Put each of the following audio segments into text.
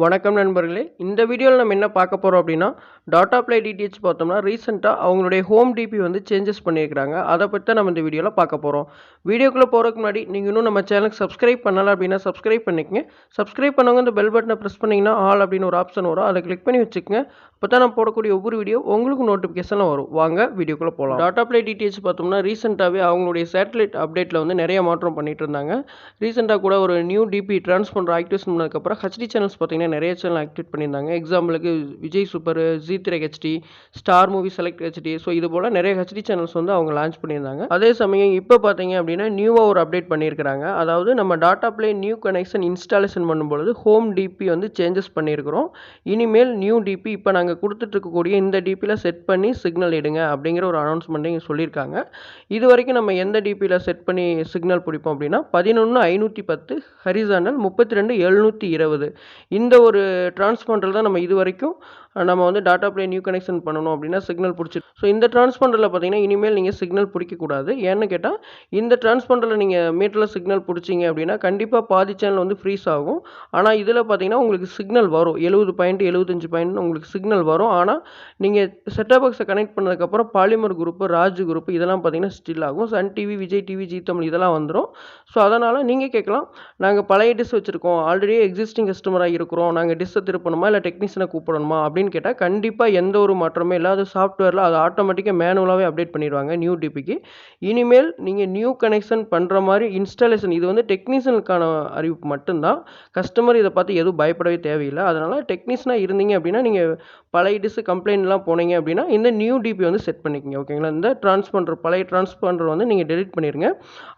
வணக்கம் நண்பர்களே. இந்த வீடியோல நம்ம என்ன பார்க்க போறோம் அப்படின்னா, டாடா ப்ளே டிடிஹெச் பார்த்தோம்னா, ரீசென்ட்டா அவங்களுடைய ஹோம் டிபி வந்து சேஞ்சஸ் பண்ணியிருக்கிறாங்க. அத பத்தி தான் நம்ம இந்த வீடியோல பார்க்க போறோம். வீடியோக்குள்ள போறதுக்கு முன்னாடி நீங்க இன்னும் நம்ம சேனலுக்கு சப்ஸ்கிரைப் பண்ணல அப்படின்னா சப்ஸ்கிரைப் பண்ணிக்கங்க. சப்ஸ்கிரைப் பண்ணவங்க இந்த பெல் பட்டன பிரஸ் பண்ணீங்கன்னா, ஆல் அப்படின்னு ஒரு ஆப்ஷன் வரும். அத கிளிக் பண்ணி வச்சுக்கங்க. அப்பதான் நான் போடக்கூடிய ஒவ்வொரு வீடியோ உங்களுக்கு நோட்டிஃபிகேஷன்ல வரும். வாங்க வீடியோக்குள்ள போலாம். டாடா ப்ளே டிடிஹெச் பார்த்தோம்னா, ரீசென்ட்டாவே அவங்களுடைய சேட்டலைட் அப்டேட்ல வந்து நெறைய மாற்றம் பண்ணிட்டு இருந்தாங்க. ரீசென்ட்டா கூட ஒரு நியூ டிபி டிரான்ஸ்பாண்டர் ஆக்டிவேஷன் பண்ணதுக்கப்புறம் ஹெச்டி சேனல்ஸ் பார்த்தீங்கன்னா நிறைய சேனல் ஆக்டிவேட் பண்ணியிருந்தாங்க. எக்ஸாம்பிளுக்கு விஜய் சூப்பர், ஜீ3 HD, star movie select HD. So இது போல நிறைய ஹெச்டி சேனல்ஸ் வந்து அவங்க லான்ச் பண்ணியிருந்தாங்க. அதே சமயம் இப்போ பார்த்தீங்க அப்படின்னா நியூவா ஒரு அப்டேட் பண்ணியிருக்கிறாங்க. அதாவது நம்ம Tata play new connection installation பண்ணும்பொழுது ஹோம் டிபி வந்து சேஞ்சஸ் பண்ணியிருக்கிறோம். இனிமேல் நியூ டிபி இப்போ நாங்கள் கொடுத்துட்டு இருக்கக்கூடிய இந்த டிபியில் செட் பண்ணி சிக்னல் எடுங்க அப்படிங்கிற ஒரு அனௌன்ஸ்மெண்ட்டை இங்கே சொல்லியிருக்காங்க. இது வரைக்கும் நம்ம எந்த டிபியில் செட் பண்ணி சிக்னல் பிடிப்போம் அப்படின்னா 11,510 ஹரிசாண்டல் 32,720 இந்த ஒரு டிரான்ஸ்பாண்டர் தான் நம்ம இதுவரைக்கும் நம்ம வந்து டாடா ப்ளே நியூ கனெக்ஷன் பண்ணணும் அப்படின்னா சிக்னல் பிடிச்சிட்டு ஸோ இந்த டிரான்ஸ்பாண்டரில் பார்த்தீங்கன்னா இனிமேல் நீங்கள் சிக்னல் பிடிக்கக்கூடாது. ஏன்னு கேட்டால் இந்த டிரான்ஸ்பாண்டரில் நீங்கள் மீட்டரில் சிக்னல் பிடிச்சிங்க அப்படின்னா கண்டிப்பாக பாதி சேனல் வந்து ஃப்ரீஸ் ஆகும். ஆனால் இதில் பார்த்தீங்கன்னா உங்களுக்கு சிக்னல் வரும் 70.75 உங்களுக்கு சிக்னல் வரும். ஆனால் நீங்கள் செட்டாப் பாக்ஸை கனெக்ட் பண்ணதுக்கப்புறம் பாலிமர் குரூப்பு, ராஜ் குரூப் இதெல்லாம் பார்த்தீங்கன்னா ஸ்டில் ஆகும். Sun TV, Vijay TV, Zee Tamil இதெல்லாம் வந்துடும். ஸோ அதனால் நீங்கள் கேட்கலாம், நாங்கள் பழைய டிஷ் வச்சுருக்கோம், ஆல்ரெடி எக்ஸிஸ்டிங் கஸ்டமராக இருக்கிறோம், நாங்கள் டிஷ்ஷை திருப்பணுமா இல்லை டெக்னீஷியனை கூப்பிடணுமா அப்படின்னு கேட்டால் கண்டிப்பாக எந்த ஒரு மாற்றமே இல்லை. அது சாஃப்ட்வேரில் அது ஆட்டோமேட்டிக்காக மேனுவலாகவே அப்டேட் பண்ணிடுவாங்க நியூ டிபிக்கு. இனிமேல் நீங்கள் நியூ கனெக்ஷன் பண்ணுற மாதிரி இன்ஸ்டாலேஷன் இது வந்து டெக்னீஷியனுக்கான அறிவிப்பு மட்டும்தான். கஸ்டமர் இதை பார்த்து எதுவும் பயப்படவே தேவையில்லை. அதனால் டெக்னீஷியனாக இருந்தீங்க அப்படின்னா நீங்கள் பழைய டிஷ் கம்ப்ளைண்ட்லாம் போனீங்க அப்படின்னா இந்த நியூ டிபி வந்து செட் பண்ணிக்கங்க. ஓகேங்களா? இந்த டிரான்ஸ்பாண்டர் பழைய டிரான்ஸ்பாண்டர் வந்து நீங்கள் டெலிட் பண்ணிடுங்க.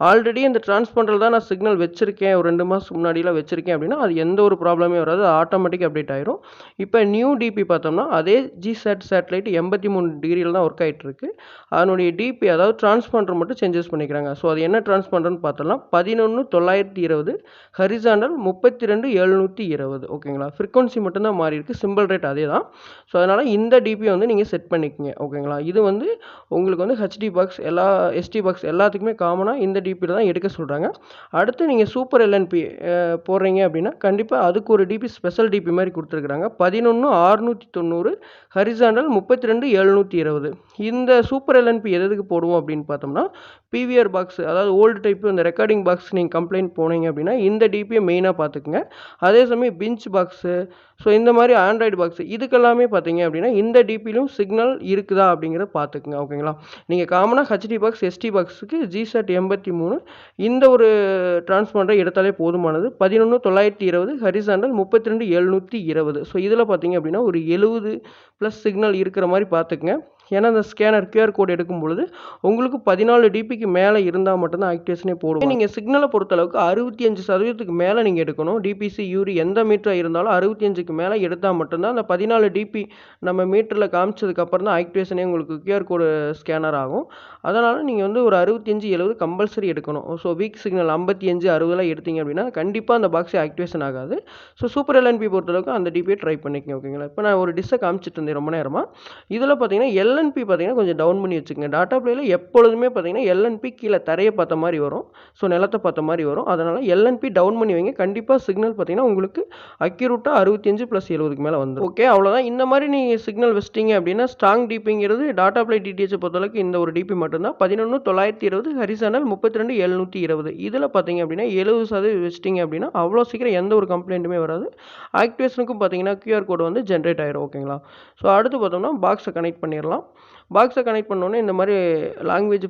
ஆல்ரெடி இந்த டிரான்ஸ்பாண்டர் தான் நான் சிக்னல் வச்சிருக்கேன், ஒரு 2 மாதத்துக்கு முன்னாடிலாம் வச்சிருக்கேன் அப்படின்னா அது எந்த ஒரு ப்ராப்ளமே வராது, ஆட்டோமேட்டிக் அப்டேட் ஆயிரும். இப்போ நியூ டிபி பார்த்தோம்னா அதே ஜிசாட் சேட்டலைட் 83 டிகிரியில் தான் ஒர்க் ஆகிட்டு இருக்கு. அதனுடைய டிபி அதாவது டிரான்ஸ்பாண்டர் மட்டும் சேஞ்சஸ் பண்ணிக்கிறாங்க. ஸோ அது என்ன டிரான்ஸ்பாண்டர்னு பார்த்தோம்னா 11,920 ஹரிசாண்டல் 32,720. ஓகேங்களா? ஃப்ரீக்வன்சி மட்டும்தான் மாறி இருக்கு, சிம்பிள் ரேட் அதே தான். ஸோ அதனால் இந்த டிபி வந்து நீங்கள் செட் பண்ணிக்கங்க. ஓகேங்களா? இது வந்து உங்களுக்கு வந்து ஹெச்டி பாக்ஸ் எல்லா எஸ்டி பாக்ஸ் எல்லாத்துக்குமே காமனாக இந்த டிபியில் தான் எடுக்க சொல்கிறாங்க. அடுத்து நீங்கள் சூப்பர் எல்என்பி போடுறீங்க அப்படின்னா கண்டிப்பாக அதுக்கு ஒரு டிபி ஸ்பெஷல் டிபி மாதிரி கொடுத்துருக்குறாங்க. 11,690 ஹரிசாண்டல் 32,720. இந்த சூப்பர் எல்என்பி எதுக்கு போடுவோம் அப்படின்னு பார்த்தோம்னா பிவிஆர் பாக்ஸ் அதாவது ஓல்டு டைப் இந்த ரெக்கார்டிங் பாக்ஸ் நீங்கள் கம்ப்ளைண்ட் போனீங்க அப்படின்னா இந்த டிபியை மெயினாக பார்த்துக்குங்க. அதே சமயம் பிஞ்ச் பாக்ஸு ஸோ இந்த மாதிரி ஆண்ட்ராய்டு பாக்ஸ் இதுக்கெல்லாமே பார்த்தீங்க அப்படின்னா இந்த டிபிலும் சிக்னல் இருக்குதா அப்படிங்கிறத பார்த்துக்குங்க. ஓகேங்களா? நீங்கள் காமனாக ஹெச்டி பாக்ஸ் எஸ்டி பாக்ஸுக்கு ஜிசாட் 83 இந்த ஒரு டிரான்ஸ்பாண்டரை எடுத்தாலே போதுமானது. 11,920 ஹரிசாண்டல் 32,720. ஸோ இதில் பார்த்தீங்க அப்படின்னா ஒரு 70 ப்ளஸ் சிக்னல் இருக்கிற மாதிரி பார்த்துக்குங்க. ஏன்னா அந்த ஸ்கேனர் QR கோட் எடுக்கும் பொழுது உங்களுக்கு 14 டிபிக்கு மேலே இருந்தால் மட்டும்தான் ஆக்டிவேஷனே போடுவோம். நீங்கள் சிக்னலை பொறுத்தளவுக்கு 65% மேலே நீங்கள் எடுக்கணும். டிபிசி யூரி எந்த மீட்டராக இருந்தாலும் 65க்கு மேலே எடுத்தால் மட்டும்தான் அந்த 14 டிபி நம்ம மீட்டரில் காமிச்சதுக்கப்புறம் தான் ஆக்டிவேஷனே உங்களுக்கு QR கோடு ஸ்கேனர் ஆகும். அதனால் நீங்கள் வந்து ஒரு 65-70 கம்பல்சரி எடுக்கணும். ஸோ வீக் சிக்னல் 55-60 எடுத்தீங்க அப்படின்னா கண்டிப்பாக அந்த பாக்ஸே ஆக்டிவேஷன் ஆகாது. ஸோ சூப்பர் எல்என்பி பொறுத்தளவுக்கு அந்த டிபியை ட்ரை பண்ணிக்கங்க. ஓகேங்களா? இப்போ நான் ஒரு டிஷ்ஷை காமிச்சிட்டு இருந்தேன் ரொம்ப நேரமாக. இதில் பார்த்தீங்கன்னா எல்என்பி பார்த்தீங்கன்னா கொஞ்சம் டவுன் பண்ணி வச்சுக்கோங்க. டாடா ப்ளேயில் எப்பொழுதுமே பார்த்தீங்கன்னா எல்என்பி கீழே தரையை பார்த்த மாதிரி வரும். ஸோ நிலத்தை பார்த்த மாதிரி வரும். அதனால் எல்என்பி டவுன் பண்ணி வைங்க. கண்டிப்பாக சிக்னல் பார்த்தீங்கன்னா உங்களுக்கு அக்யூரேட்டாக 65+70க்கு மேலே வந்துடும். ஓகே, அவ்வளோதான். இந்த மாதிரி நீங்கள் சிக்னல் வச்சிட்டீங்க அப்படின்னா ஸ்ட்ராங் டிபிங்கிறது டாடா ப்ளே டிடிஹெச் பொறுத்தளவுக்கு இந்த ஒரு டிபி மட்டும்தான். 11,920 ஹரிசாண்டல் 32,720. இதில் பார்த்தீங்க அப்படின்னா 70% வச்சிட்டிங்க அப்படின்னா அவ்வளோ சீக்கிரம் எந்த ஒரு கம்ப்ளைண்ட்டுமே வராது. ஆக்டிவேஷனுக்கும் பார்த்தீங்கன்னா QR கோடு வந்து ஜென்ரேட் ஆயிரும். ஓகேங்களா? ஸோ அடுத்து பார்த்தோம்னா பாக்ஸை கனெக்ட் பண்ணிடலாம். பாக்ஸை கனெக்ட் பண்ணோன்னே இந்த மாதிரி லாங்குவேஜ்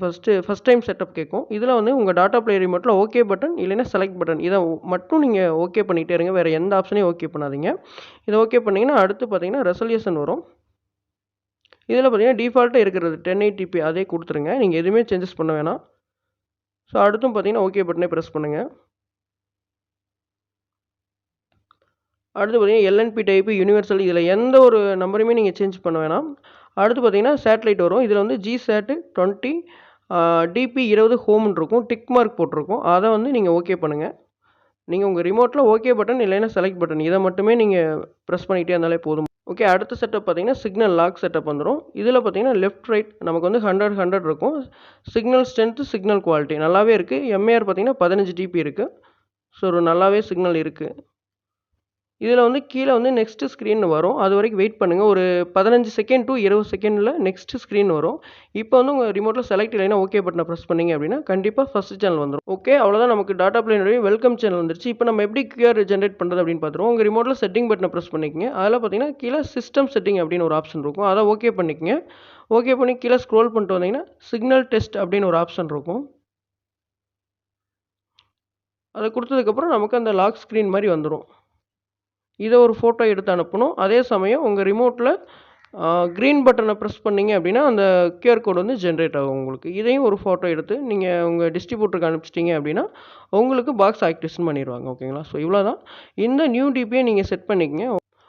ஃபஸ்ட் டைம் செட்டப் கேட்கும். இதில் வந்து உங்கள் டாடா ப்ளே ரிமோட்டில் ஓகே பட்டன் இல்லைன்னா செலக்ட் பட்டன் இதை மட்டும் நீங்கள் ஓகே பண்ணிகிட்டே இருங்க. வேறு எந்த ஆப்ஷனையும் ஓகே பண்ணாதீங்க. இதை ஓகே பண்ணிங்கன்னா அடுத்து பார்த்தீங்கன்னா ரெசல்யூஷன் வரும். இதில் பார்த்தீங்கன்னா டிஃபால்ட்டாக இருக்கிறது 1080p அதே கொடுத்துருங்க. நீங்கள் எதுவுமே சேஞ்சஸ் பண்ண வேணாம். ஸோ அடுத்தும் பார்த்தீங்கன்னா ஓகே பட்டனே ப்ரெஸ் பண்ணுங்கள். அடுத்து பார்த்தீங்கன்னா எல்என்பி டைப்பு யூனிவர்சல் இதில் எந்த ஒரு நம்பரையுமே நீங்கள் சேஞ்ச் பண்ண வேணாம். அடுத்து பார்த்தீங்கன்னா சேட்டலைட் வரும். இதில் வந்து ஜிசாட் 20 DP20 ஹோம்னு இருக்கும். டிக் மார்க் போட்டிருக்கும். அதை வந்து நீங்கள் ஓகே பண்ணுங்கள். நீங்கள் உங்கள் ரிமோட்டில் ஓகே பட்டன் இல்லைன்னா செலக்ட் பட்டன் இதை மட்டுமே நீங்கள் ப்ரெஸ் பண்ணிகிட்டே இருந்தாலே போதும். ஓகே, அடுத்த செட்டப் பார்த்தீங்கன்னா சிக்னல் லாக் செட்டப் வந்துடும். இதில் பார்த்தீங்கன்னா லெஃப்ட் ரைட் நமக்கு வந்து 100 இருக்கும். சிக்னல் ஸ்ட்ரென்த்து சிக்னல் குவாலிட்டி நல்லாவே இருக்குது. எம்ஏஆர் பார்த்தீங்கன்னா 15 டிபி இருக்குது. ஸோ ஒரு நல்லாவே சிக்னல் இருக்குது. இதில வந்து கீழ வந்து நெக்ஸ்ட் ஸ்க்ரீன்னு வரும். அதுவரைக்கும் வெயிட் பண்ணுங்க. ஒரு 15 செகண்ட் டூ 20 செகண்ட்ல நெக்ஸ்ட் ஸ்க்ரீன் வரும். இப்போ வந்து உங்க ரிமோட்ல செலக்ட் இல்லைன்னா ஓகே பட்டன பிரஸ் பண்ணீங்க அப்படின்னா, கண்டிப்பா ஃபர்ஸ்ட் சேனல் வந்துரும். ஓகே அவ்வளோதான் நமக்கு டாடா ப்ளேனுடைய வெல்கம் சேனல் வந்துருச்சு. இப்போ நம்ம எப்படி கியூஆர் ஜெனரேட் பண்றது அப்படின்னு பார்த்துருவோம். உங்க ரிமோட்ல செட்டிங் பட்டன பிரஸ் பண்ணிக்கங்க. அதில பார்த்தீங்கன்னா, கீழ சிஸ்டம் செட்டிங் அப்படின்னு ஒரு ஆப்ஷன் இருக்கும். அத ஓகே பண்ணிக்கங்க. ஓகே பண்ணி கீழ ஸ்க்ரோல் பண்ணிட்டு வந்தீங்கன்னா, சிக்னல் டெஸ்ட் அப்படின்னு ஒரு ஆப்ஷன் இருக்கும். அத குடுத்ததுக்கப்புறம் நமக்கு அந்த லாக் ஸ்க்ரீன் மாரி வந்துரும். இத ஒரு ஃபோட்டோ எடுத்து அனுப்பணும். அதே சமயம் உங்க ரிமோட்ல கிரீன் பட்டன பிரஸ் பண்ணீங்க அப்படின்னா, அந்த கியூஆர் கோட் வந்து ஜெனரேட் ஆகும் உங்களுக்கு. இதையும் ஒரு ஃபோட்டோ எடுத்து நீங்க உங்க டிஸ்ட்ரிபியூட்டருக்கு அனுப்பிச்சிட்டீங்க அப்படின்னா, உங்களுக்கு பாக்ஸ் ஆக்டிவேஷன் பண்ணிருவாங்க. ஓகேங்களா? ஸோ இவ்வளோதான். இந்த நியூ டிபிய நீங்க செட் பண்ணிக்கங்க.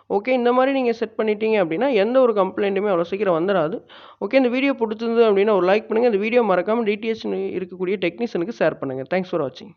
ஓகே. இந்த மாரி நீங்க செட் பண்ணிட்டீங்க அப்படின்னா, எந்த ஒரு கம்ப்ளைண்ட்டுமே அவ்வளோ சீக்கிரம் வந்துராது. ஓகே. இந்த வீடியோ புடிச்சிருந்தது அப்படின்னா ஒரு லைக் பண்ணுங்க. இந்த வீடியோ மறக்காம டிடிஹெச் இருக்கக்கூடிய டெக்னீஷியனுக்கு ஷேர் பண்ணுங்க. தேங்க்ஸ் ஃபார் வாட்சிங்.